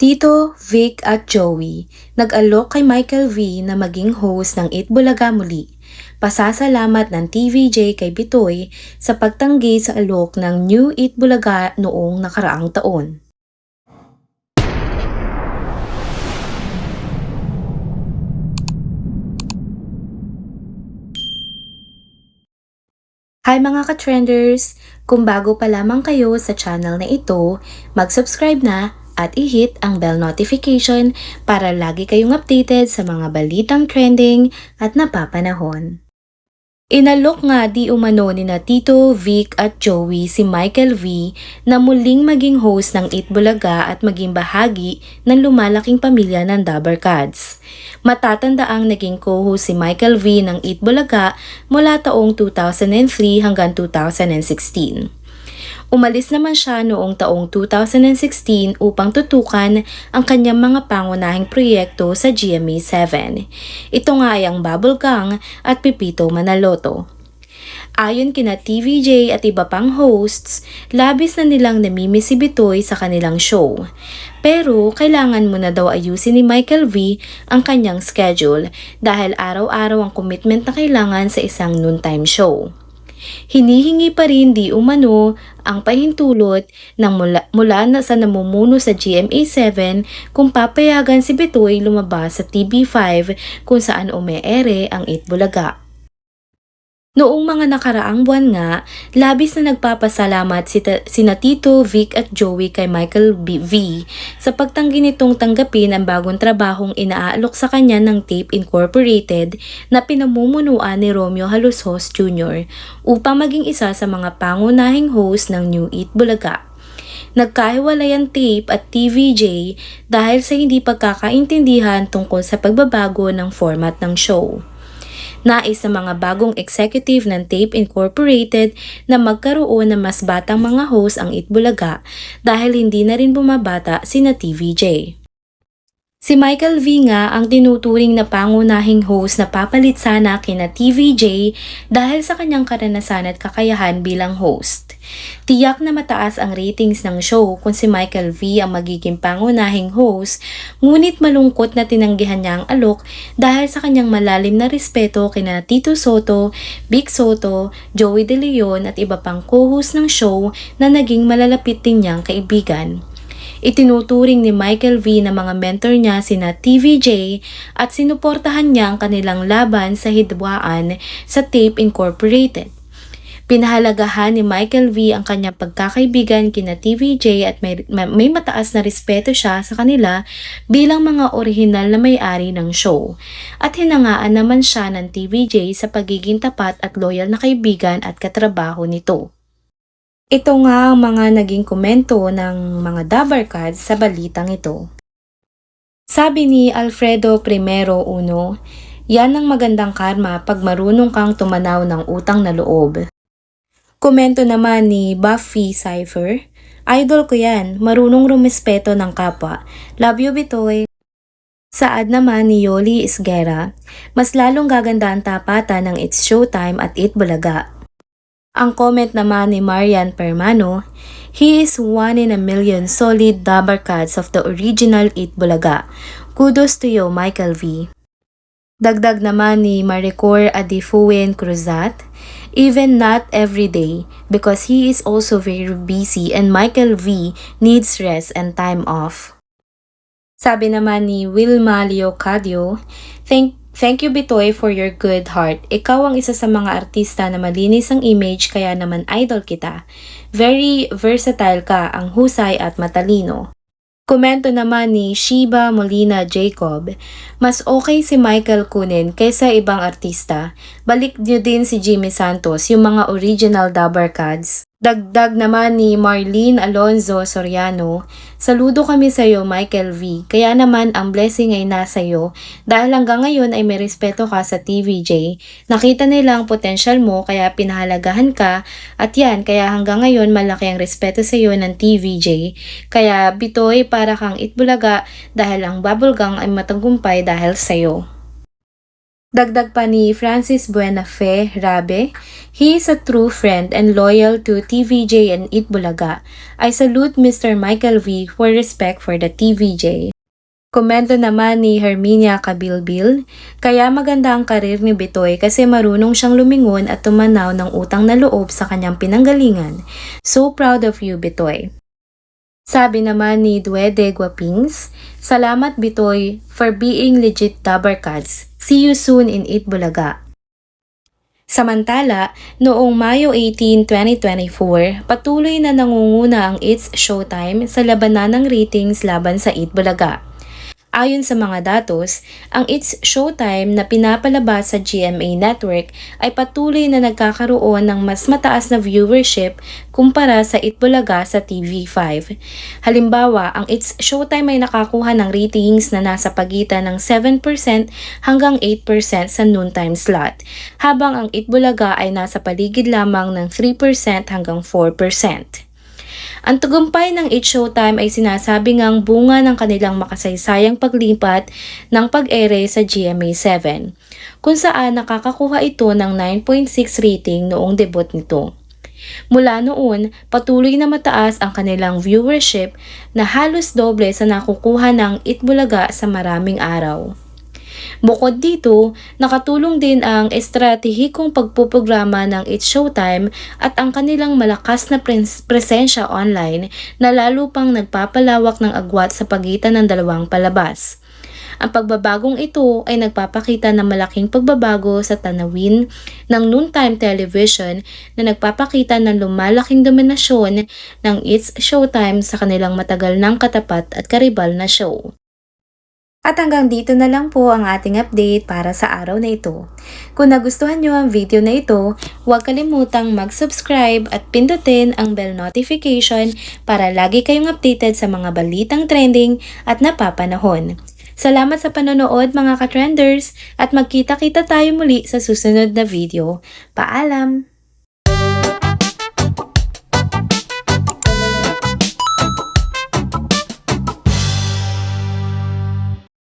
Tito, Vic at Joey, nag-alok kay Michael V na maging host ng Eat Bulaga muli. Pasasalamat ng TVJ kay Bitoy sa pagtanggi sa alok ng New Eat Bulaga noong nakaraang taon. Hi mga ka-trenders! Kung bago pa lamang kayo sa channel na ito, mag-subscribe na at i-hit ang bell notification para lagi kayong updated sa mga balitang trending at napapanahon. Inalok nga di umano ni na Tito, Vic at Joey si Michael V na muling maging host ng Eat Bulaga at maging bahagi ng lumalaking pamilya ng Dabber Cats. Matatandaang naging co-host si Michael V ng Eat Bulaga mula taong 2003 hanggang 2016. Umalis naman siya noong taong 2016 upang tutukan ang kanyang mga pangunahing proyekto sa GMA7. Ito nga ay ang Bubble Gang at Pipito Manaloto. Ayon kina TVJ at iba pang hosts, labis na nilang namimiss si Bitoy sa kanilang show. Pero kailangan muna daw ayusin ni Michael V ang kanyang schedule dahil araw-araw ang commitment na kailangan sa isang noontime show. Hinihingi pa rin di umano ang pahintulot ng mula na sa namumuno sa GMA7 kung papayagan si Bitoy lumabas sa TV5 kung saan umeere ang Eat Bulaga. Noong mga nakaraang buwan nga, labis na nagpapasalamat sina Tito, Vic at Joey kay Michael V sa pagtanggi nitong tanggapin ang bagong trabahong inaalok sa kanya ng Tape Incorporated na pinamumunuan ni Romeo Halusos Jr. upang maging isa sa mga pangunahing host ng New Eat Bulaga. Nagkahiwalay ang Tape at TVJ dahil sa hindi pagkakaintindihan tungkol sa pagbabago ng format ng show. Nais ng mga bagong executive ng Tape Incorporated na magkaroon ng mas batang mga host ang Eat Bulaga dahil hindi na rin bumabata sina TVJ. Si Michael V nga ang tinuturing na pangunahing host na papalit sana kina TVJ dahil sa kanyang karanasan at kakayahan bilang host. Tiyak na mataas ang ratings ng show kung si Michael V ang magiging pangunahing host, ngunit malungkot na tinanggihan niya ang alok dahil sa kanyang malalim na respeto kina Tito Soto, Vic Soto, Joey De Leon at iba pang co-host ng show na naging malalapit din niyang kaibigan. Itinuturing ni Michael V na mga mentor niya sina TVJ at sinuportahan niya ang kanilang laban sa hidwaan sa Tape Incorporated. Pinahalagahan ni Michael V ang kanyang pagkakaibigan kina TVJ at may mataas na respeto siya sa kanila bilang mga orihinal na may-ari ng show. At hinangaan naman siya ng TVJ sa pagiging tapat at loyal na kaibigan at katrabaho nito. Ito nga ang mga naging komento ng mga Dabber Cats sa balitang ito. Sabi ni Alfredo Primero Uno, yan ang magandang karma pag marunong kang tumanaw ng utang na loob. Komento naman ni Buffy Cypher, idol ko yan, marunong rumespeto ng kapwa. Love you Bitoy. Saad naman ni Yoli Isguera, mas lalong gaganda ang tapatan ng It's Showtime at Eat Bulaga. Ang comment naman ni Marian Permano, he is one in a million solid Dabber Cats of the original Eat Bulaga. Kudos to you, Michael V. Dagdag naman ni Maricor Adifuen Cruzat, even not every day because he is also very busy and Michael V needs rest and time off. Sabi naman ni Wilma Leocadio, Thank you Bitoy for your good heart. Ikaw ang isa sa mga artista na malinis ang image kaya naman idol kita. Very versatile ka, ang husay at matalino. Komento naman ni Shiba Molina Jacob, mas okay si Michael kunin kaysa ibang artista. Balik niyo din si Jimmy Santos, yung mga original Dabber Cats. Dagdag naman ni Marlene Alonzo Soriano, saludo kami sa iyo Michael V. Kaya naman ang blessing ay nasa iyo dahil hanggang ngayon ay may respeto ka sa TVJ. Nakita nila ang potensyal mo kaya pinahalagahan ka at yan kaya hanggang ngayon malaki ang respeto sa iyo ng TVJ. Kaya Bitoy para kang Eat Bulaga dahil ang Bubble Gang ay matagumpay dahil sa iyo. Dagdag pa ni Francis Buenafe Rabe, he is a true friend and loyal to TVJ and Itbulaga. I salute Mr. Michael V for respect for the TVJ. Komento naman ni Herminia Kabilbil, kaya maganda ang karir ni Bitoy kasi marunong siyang lumingon at tumanaw ng utang na loob sa kanyang pinanggalingan. So proud of you, Bitoy. Sabi naman ni Duede Guapings, salamat Bitoy for being legit Dabarkads. See you soon in Itbulaga. Samantala, noong Mayo 18, 2024, patuloy na nangunguna ang It's Showtime sa labanan ng ratings laban sa Itbulaga. Ayon sa mga datos, ang It's Showtime na pinapalabas sa GMA Network ay patuloy na nagkakaroon ng mas mataas na viewership kumpara sa Itbulaga sa TV5. Halimbawa, ang It's Showtime ay nakakuha ng ratings na nasa pagitan ng 7% hanggang 8% sa noontime slot, habang ang Itbulaga ay nasa paligid lamang ng 3% hanggang 4%. Ang tagumpay ng It's Showtime ay sinasabi ngang bunga ng kanilang makasaysayang paglipat ng pag-ere sa GMA7, kung saan nakakakuha ito ng 9.6 rating noong debut nito. Mula noon, patuloy na mataas ang kanilang viewership na halos doble sa nakukuha ng Itbulaga sa maraming araw. Bukod dito, nakatulong din ang estratehikong pagpuprograma ng It's Showtime at ang kanilang malakas na presensya online na lalo pang nagpapalawak ng agwat sa pagitan ng dalawang palabas. Ang pagbabagong ito ay nagpapakita ng malaking pagbabago sa tanawin ng noontime television na nagpapakita ng lumalaking dominasyon ng It's Showtime sa kanilang matagal ng katapat at karibal na show. At hanggang dito na lang po ang ating update para sa araw na ito. Kung nagustuhan nyo ang video na ito, huwag kalimutang mag-subscribe at pindutin ang bell notification para lagi kayong updated sa mga balitang trending at napapanahon. Salamat sa panonood mga ka-trenders at magkita-kita tayo muli sa susunod na video. Paalam!